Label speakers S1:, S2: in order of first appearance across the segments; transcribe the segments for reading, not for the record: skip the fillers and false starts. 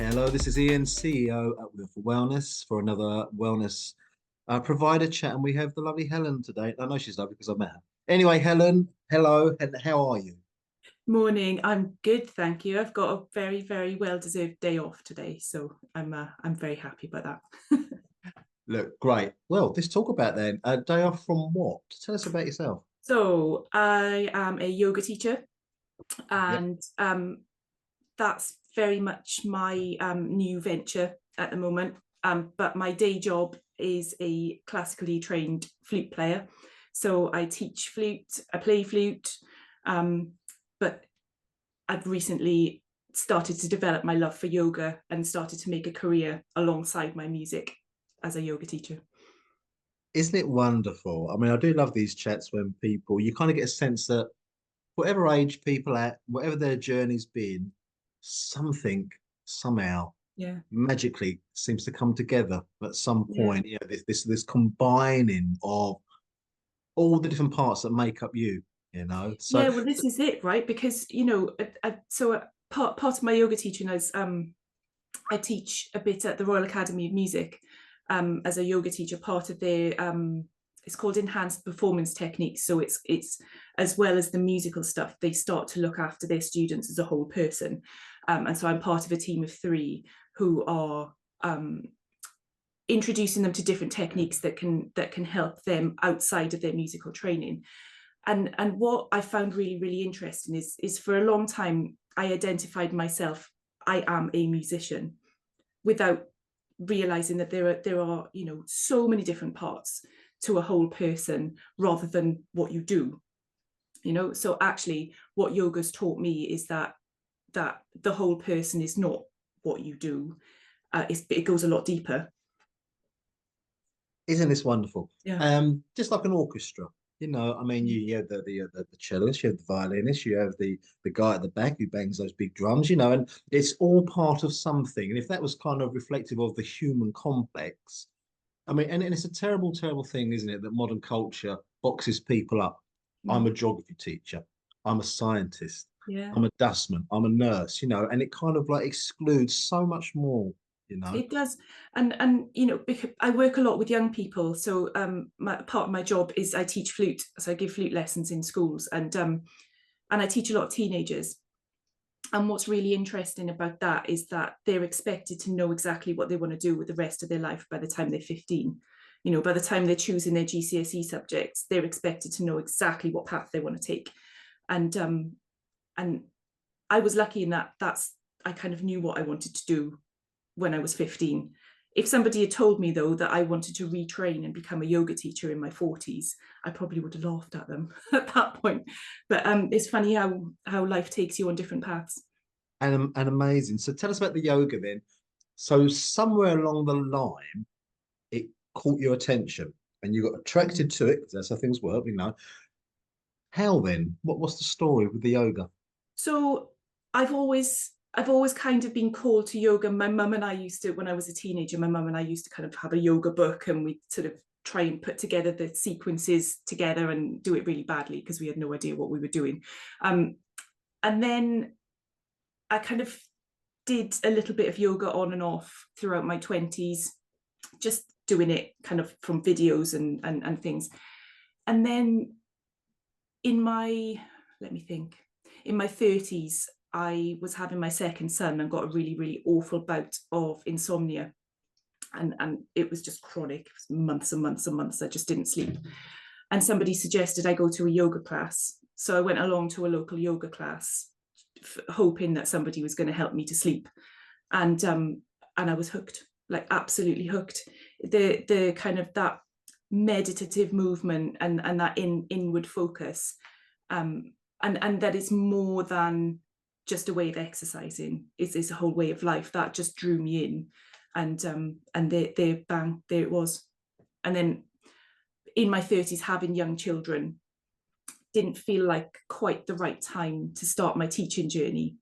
S1: Hello, this is Ian, CEO at Will for Wellness, for another wellness provider chat, and we have the lovely Helen today. I know she's lovely because I met her. Anyway, Helen, hello, and how are you?
S2: Morning. I'm good, thank you. I've got a very, very well-deserved day off today, so I'm very happy about that.
S1: Look, great. Well, let's talk about then. A day off from what? Tell us about yourself.
S2: So I am a yoga teacher,
S1: Yep.
S2: and that's very much my new venture at the moment. But my day job is a classically trained flute player. So I teach flute, I play flute, but I've recently started to develop my love for yoga and started to make a career alongside my music as a yoga teacher.
S1: Isn't it wonderful? I mean, I do love these chats when people, you kind of get a sense that whatever age people at, whatever their journey's been, something somehow
S2: Yeah,
S1: magically seems to come together at some
S2: yeah,
S1: point. You know, this combining of all the different parts that make up you. You know, so
S2: yeah. Well, this is it, right? Because part of my yoga teaching is I teach a bit at the Royal Academy of Music as a yoga teacher. Part of their it's called enhanced performance techniques. So it's as well as the musical stuff, they start to look after their students as a whole person. And so I'm part of a team of three who are introducing them to different techniques that can help them outside of their musical training. And what I found really, really interesting is for a long time I identified myself, I am a musician, without realizing that there are so many different parts to a whole person rather than what you do. So actually what yoga's taught me is that the whole person is not what you do. It goes a lot deeper.
S1: isn't this wonderful?
S2: Yeah.
S1: Just like an orchestra. You know, I mean, you have the cellist, you have the violinist, you have the guy at the back who bangs those big drums. You know, and it's all part of something. And if that was kind of reflective of the human complex, I mean, and it's a terrible, terrible thing, isn't it, that modern culture boxes people up. I'm
S2: Mm.
S1: a geography teacher. I'm a scientist.
S2: Yeah,
S1: I'm a dustman. I'm a nurse. You know, and it kind of like excludes so much more. You know.
S2: it does. And because I work a lot with young people, so part of my job is I teach flute, so I give flute lessons in schools, and I teach a lot of teenagers. And what's really interesting about that is that they're expected to know exactly what they want to do with the rest of their life by the time they're 15. By the time they're choosing their GCSE subjects, they're expected to know exactly what path they want to take. And um and I was lucky in that's I kind of knew what I wanted to do when I was 15. If somebody had told me, though, that I wanted to retrain and become a yoga teacher in my 40s, I probably would have laughed at them at that point. But it's funny how life takes you on different paths.
S1: And amazing. So tell us about the yoga then. So somewhere along the line, it caught your attention and you got attracted to it because that's how things work, you know. How then? What's the story with the yoga?
S2: So I've always kind of been called to yoga. My mum and I used to, when I was a teenager, my mum and I used to kind of have a yoga book, and we sort of try and put together the sequences together and do it really badly because we had no idea what we were doing. Um, and then I kind of did a little bit of yoga on and off throughout my 20s, just doing it kind of from videos and things. And then in my, let me think, in my 30s, I was having my second son and got a really, really awful bout of insomnia. And it was just chronic. It was months and months and months. I just didn't sleep. And somebody suggested I go to a yoga class. So I went along to a local yoga class, hoping that somebody was going to help me to sleep. And I was hooked, like absolutely hooked. The kind of that meditative movement and that inward focus, and that it's more than just a way of exercising. It's a whole way of life that just drew me in. And there, bang, there it was. And then in my 30s, having young children didn't feel like quite the right time to start my teaching journey.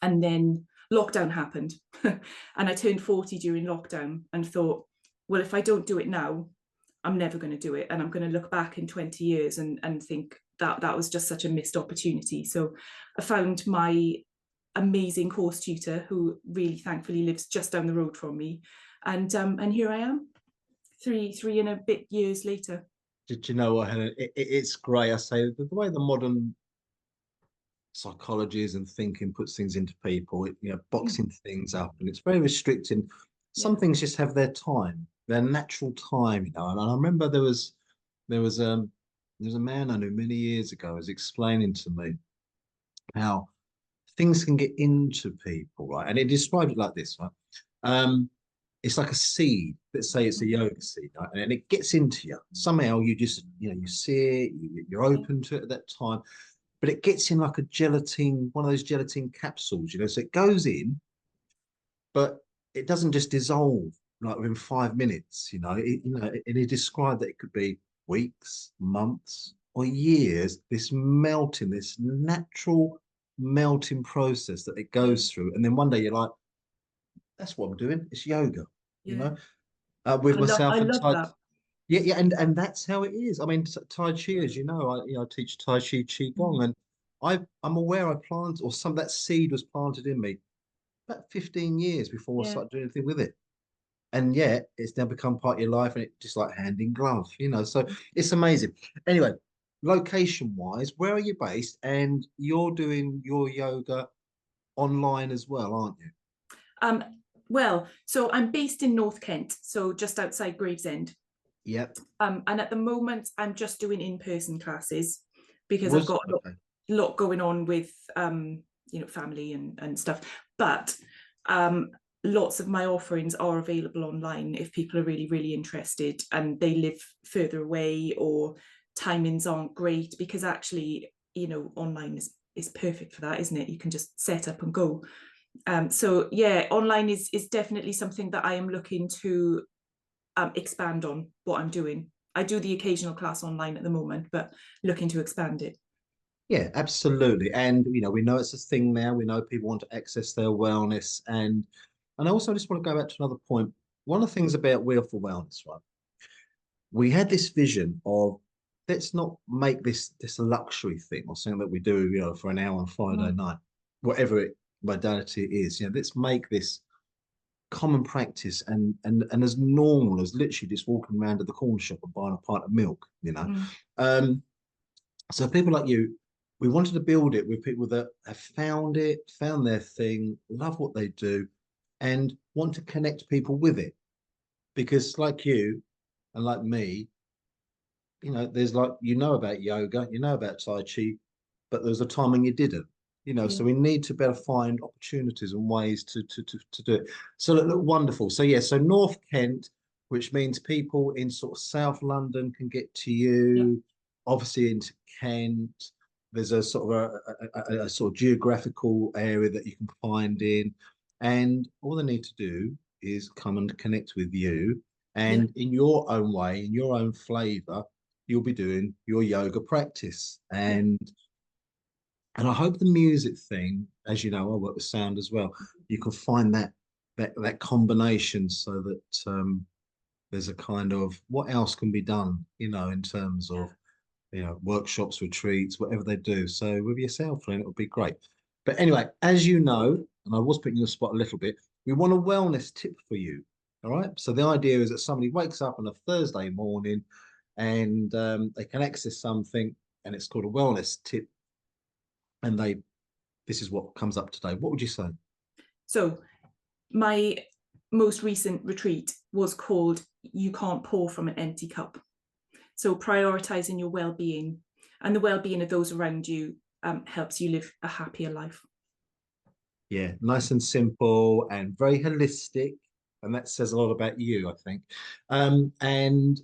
S2: And then lockdown happened, and I turned 40 during lockdown and thought, well, if I don't do it now, I'm never going to do it, and I'm going to look back in 20 years and think that was just such a missed opportunity. So I found my amazing course tutor who really thankfully lives just down the road from me. And here I am, three and a bit years later.
S1: Did you know what, Helen? It's great. I say the way the modern psychology and thinking puts things into people, boxing things up, and it's very restricting.
S2: Yeah.
S1: Some things just have their time, their natural time, And I remember there was a man I knew many years ago was explaining to me how things can get into people, right? And it described it like this, right? Um, it's like a seed. Let's say it's a yoga seed, right? And it gets into you. Somehow you just, you see it, you're open to it at that time, but it gets in like a gelatin, one of those gelatin capsules, So it goes in, but it doesn't just dissolve like within 5 minutes, and he described that it could be weeks, months, or years, this melting, this natural melting process that it goes through. And then one day you're like, that's what I'm doing. It's yoga, you
S2: Yeah.
S1: know, with
S2: I
S1: myself and
S2: love
S1: Tai.
S2: that.
S1: Yeah, yeah, and that's how it is. I mean, Tai Chi, as I teach Tai Chi, Qigong, and I'm aware I planted, or some of that seed was planted in me about 15 years before I
S2: Yeah.
S1: started doing anything with it. And yet it's now become part of your life, and it's just like hand in glove. So it's amazing. Anyway, location wise, where are you based? And you're doing your yoga online as well, aren't you?
S2: Um, well, so I'm based in North Kent, so just outside Gravesend.
S1: Yep.
S2: And at the moment, I'm just doing in-person classes because I've
S1: Was
S2: got a
S1: okay.
S2: lot going on with family and stuff. But um, lots of my offerings are available online if people are really, really interested and they live further away or timings aren't great, because actually, online is perfect for that, isn't it? You can just set up and go. So yeah, online is definitely something that I am looking to expand on what I'm doing. I do the occasional class online at the moment, but looking to expand it.
S1: Yeah, absolutely. And we know it's a thing now. We know people want to access their wellness. And I also just want to go back to another point. One of the things about Wheel for Wellness, right? We had this vision of, let's not make this a luxury thing or something that we do, for an hour on Friday night, whatever modality it is. Let's make this common practice and as normal as literally just walking around to the corner shop and buying a pint of milk. Um, so people like you, we wanted to build it with people that have found it, found their thing, love what they do, and want to connect people with it. Because like you and like me, there's like, about yoga, about Tai Chi, but there was a time when you didn't.
S2: Yeah.
S1: So we need to better find opportunities and ways to do it. So look wonderful. So yeah, so North Kent, which means people in sort of South London can get to
S2: Yeah.
S1: you, obviously into Kent. There's a sort of a sort of geographical area that you can find in, and all they need to do is come and connect with you,
S2: Yeah.
S1: and in your own way, in your own flavor, you'll be doing your yoga practice.
S2: Yeah.
S1: And I hope the music thing, as you know, I work with sound as well. You can find that combination so that there's a kind of what else can be done, in terms of workshops, retreats, whatever they do. So with yourself, then it would be great. But anyway, as you know, and I was putting you on the spot a little bit, we want a wellness tip for you. All right. So the idea is that somebody wakes up on a Thursday morning and they can access something, and it's called a wellness tip, and this is what comes up today. What would you say?
S2: So my most recent retreat was called "You Can't Pour from an Empty Cup." So prioritizing your well-being and the well-being of those around you helps you live a happier life.
S1: Yeah, nice and simple and very holistic, and that says a lot about you, I think. And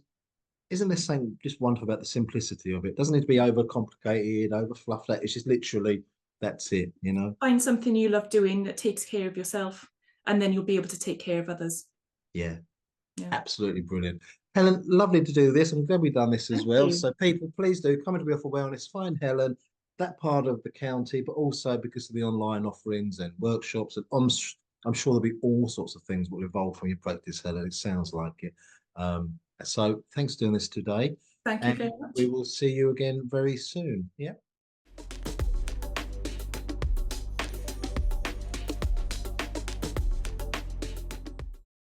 S1: isn't this something just wonderful about the simplicity of it? Doesn't need to be over complicated, over fluffed out. It's just literally that's it.
S2: Find something you love doing that takes care of yourself, and then you'll be able to take care of others.
S1: Yeah,
S2: Yeah.
S1: absolutely brilliant. Helen, lovely to do this. I'm glad we've done this as
S2: Thank
S1: well.
S2: you.
S1: So people, please do come into Wheel for Wellness, find Helen, that part of the county, but also because of the online offerings and workshops, and I'm sure there'll be all sorts of things will evolve from your practice, Helen. It sounds like it. So thanks for doing this today,
S2: Thank you very
S1: and we
S2: much.
S1: will see you again very soon. Yeah.